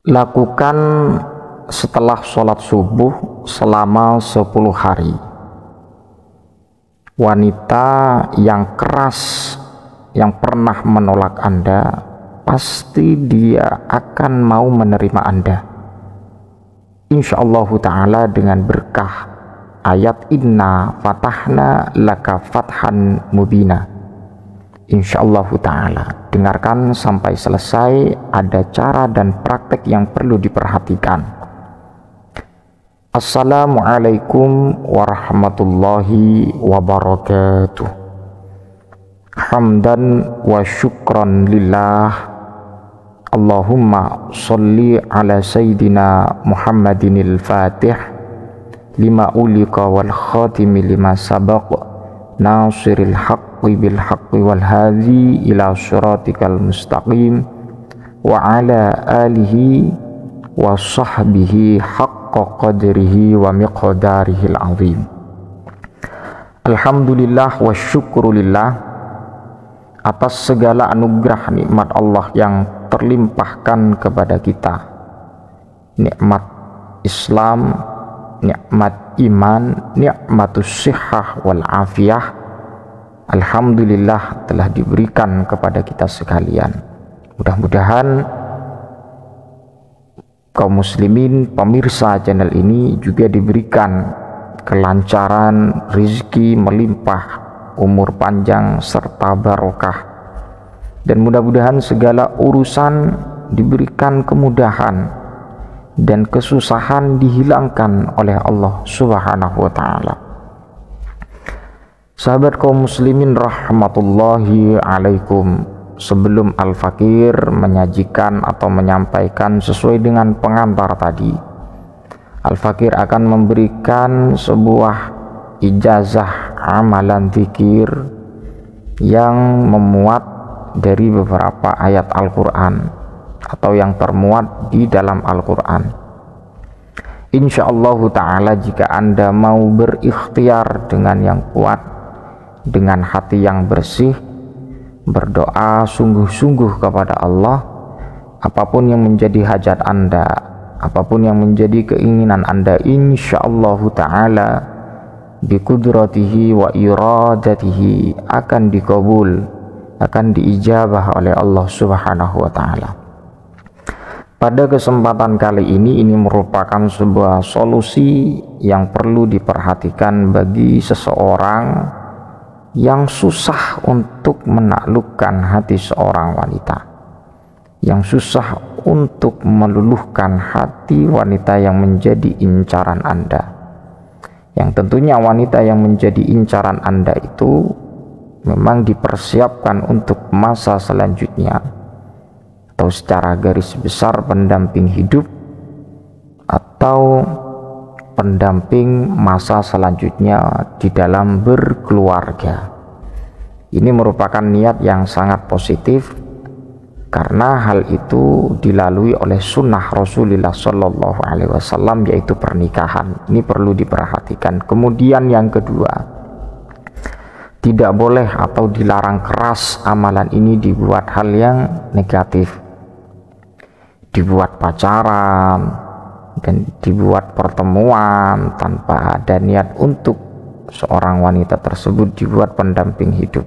Lakukan setelah sholat subuh selama 10 hari. Wanita yang keras yang pernah menolak Anda, pasti dia akan mau menerima Anda, insyaallah ta'ala, dengan berkah ayat inna fatahna laka fathan mubina. Insyaallah ta'ala, dengarkan sampai selesai, ada cara dan praktek yang perlu diperhatikan. Assalamualaikum warahmatullahi wabarakatuh. Hamdan wa syukran lillah. Allahumma sholli ala sayyidina Muhammadinil Fatih lima ulika wal khatimi lima sabaq nasiril haqqi bil haqqi wal hadhi ila syiratikal mustaqim wa ala alihi wa sahbihi haqqa qadrihi wa miqdarihil azim. Alhamdulillah wa syukrulillah atas segala anugerah nikmat Allah yang terlimpahkan kepada kita, nikmat Islam, nikmat iman, nikmatus sihah wal afiyah. Alhamdulillah telah diberikan kepada kita sekalian. Mudah-mudahan kaum muslimin pemirsa channel ini juga diberikan kelancaran, rezeki melimpah, umur panjang serta barokah, dan mudah-mudahan segala urusan diberikan kemudahan dan kesusahan dihilangkan oleh Allah Subhanahu wa ta'ala. Sahabat kaum muslimin rahmatullahi alaikum, sebelum Al-Fakir menyajikan atau menyampaikan sesuai dengan pengantar tadi, Al-Fakir akan memberikan sebuah ijazah amalan zikir yang memuat dari beberapa ayat Al-Quran atau yang termuat di dalam Al-Quran. Insyaallah ta'ala, jika Anda mau berikhtiar dengan yang kuat, dengan hati yang bersih, berdoa sungguh-sungguh kepada Allah, apapun yang menjadi hajat Anda, apapun yang menjadi keinginan Anda, insyaallah ta'ala biqudratihi wa iradatihi akan dikabul, akan diijabah oleh Allah Subhanahu wa ta'ala. Pada kesempatan kali ini merupakan sebuah solusi yang perlu diperhatikan bagi seseorang yang susah untuk menaklukkan hati seorang wanita, yang susah untuk meluluhkan hati wanita yang menjadi incaran Anda, yang tentunya wanita yang menjadi incaran Anda itu memang dipersiapkan untuk masa selanjutnya, atau secara garis besar pendamping hidup atau pendamping masa selanjutnya di dalam berkeluarga. Ini merupakan niat yang sangat positif, karena hal itu dilalui oleh sunnah Rasulullah Shallallahu Alaihi Wasallam, yaitu pernikahan. Ini perlu diperhatikan. Kemudian yang kedua, tidak boleh atau dilarang keras amalan ini dibuat hal yang negatif, dibuat pacaran dan dibuat pertemuan tanpa ada niat untuk seorang wanita tersebut dibuat pendamping hidup.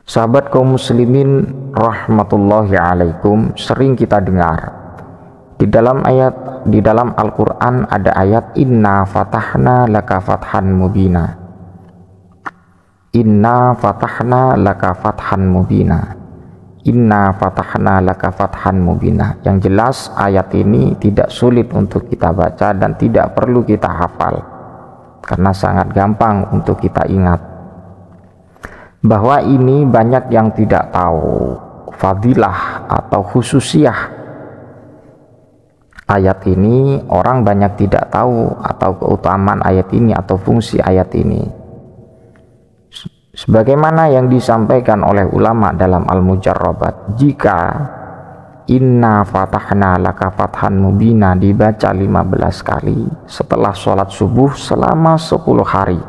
Sahabat kaum muslimin rahmatullahi alaikum, sering kita dengar di dalam Al-Quran ada ayat inna fatahna laka fathan mubina. Inna fatahna laka fathan mubina. Inna fatahna laka fathan mubina. Yang jelas ayat ini tidak sulit untuk kita baca dan tidak perlu kita hafal, karena sangat gampang untuk kita ingat. Bahwa ini banyak yang tidak tahu fadilah atau khususiyah ayat ini. Orang banyak tidak tahu atau keutamaan ayat ini atau fungsi ayat ini, sebagaimana yang disampaikan oleh ulama dalam Al-Mujarrabat. Jika inna fatahna laka fathan mubina dibaca 15 kali setelah sholat subuh selama 10 hari,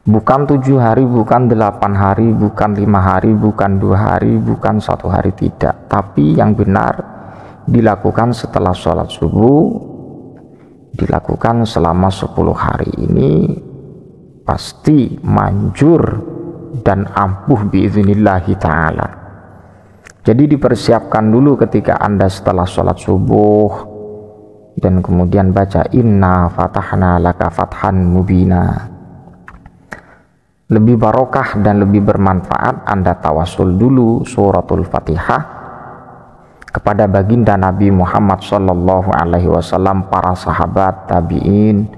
Bukan 7 hari, bukan 8 hari, bukan 5 hari, bukan 2 hari, bukan 1 hari, tidak. Tapi yang benar dilakukan setelah sholat subuh, dilakukan selama 10 hari ini pasti manjur dan ampuh biiznillahi ta'ala. Jadi dipersiapkan dulu ketika Anda setelah sholat subuh dan kemudian baca inna fatahna laka fathan mubina. Lebih barokah dan lebih bermanfaat Anda tawasul dulu suratul Fatihah kepada baginda Nabi Muhammad sallallahu alaihi wasallam, para sahabat, tabi'in,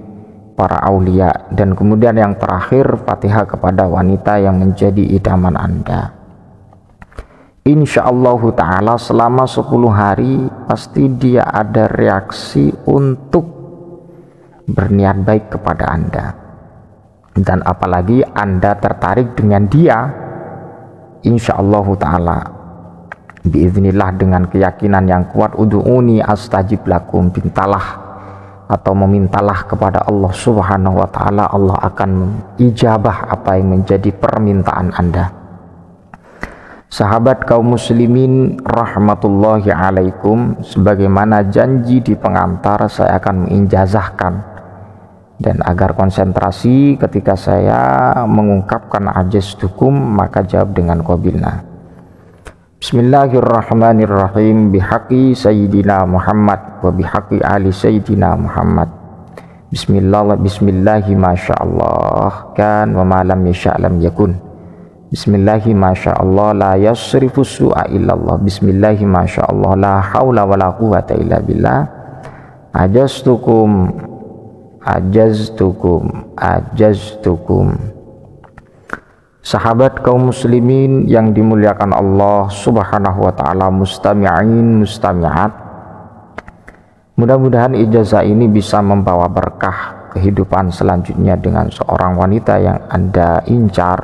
para aulia, dan kemudian yang terakhir Fatihah kepada wanita yang menjadi idaman Anda. Insyaallah ta'ala selama 10 hari pasti dia ada reaksi untuk berniat baik kepada Anda. Dan apalagi Anda tertarik dengan dia, insyaallah ta'ala biiznillah dengan keyakinan yang kuat, ud'uni astajib lakum, mintalah atau memintalah kepada Allah subhanahu wa ta'ala, Allah akan ijabah apa yang menjadi permintaan Anda. Sahabat kaum muslimin rahmatullahi alaikum, sebagaimana janji di pengantar, saya akan menginjazahkan dan agar konsentrasi ketika saya mengungkapkan ajaztukum, maka jawab dengan qabilna. Bismillahirrahmanirrahim, bihaqqi sayyidina Muhammad wa bihaqqi ali sayyidina Muhammad. Bismillahi masyaallah kan wa ma lam yasha' lam yakun. Bismillahi masyaallah la yasrifu su'a illallah. Bismillahi masyaallah la haula wa la quwwata illa billah. Ajaztukum. Sahabat kaum muslimin yang dimuliakan Allah subhanahu wa ta'ala, mustami'in mustami'at, mudah-mudahan ijazah ini bisa membawa berkah kehidupan selanjutnya dengan seorang wanita yang Anda incar,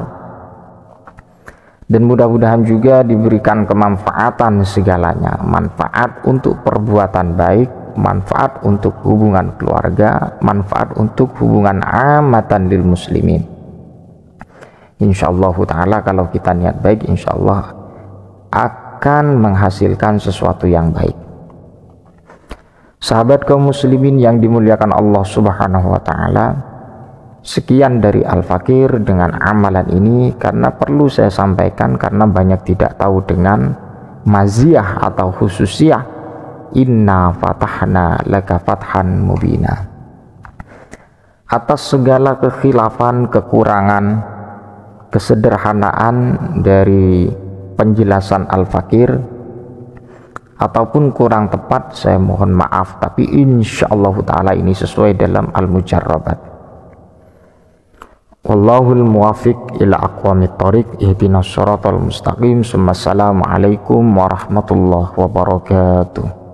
dan mudah-mudahan juga diberikan kemanfaatan segalanya, manfaat untuk perbuatan baik, manfaat untuk hubungan keluarga, manfaat untuk hubungan amatan lil muslimin. Insyaallah ta'ala kalau kita niat baik, insyaallah akan menghasilkan sesuatu yang baik. Sahabat kaum muslimin yang dimuliakan Allah subhanahu wa ta'ala, sekian dari Al-Fakir dengan amalan ini, karena perlu saya sampaikan karena banyak tidak tahu dengan maziyah atau khususiyah inna fatahna laka fathan mubina. Atas segala kekhilafan, kekurangan, kesederhanaan dari penjelasan Al-Fakir ataupun kurang tepat, saya mohon maaf, tapi insyaallah ta'ala ini sesuai dalam Al-Mujarrabat. Wallahul muwafiq ila aqwamit thoriq, ihdinas siratal mustaqim. Assalamualaikum warahmatullahi wabarakatuh.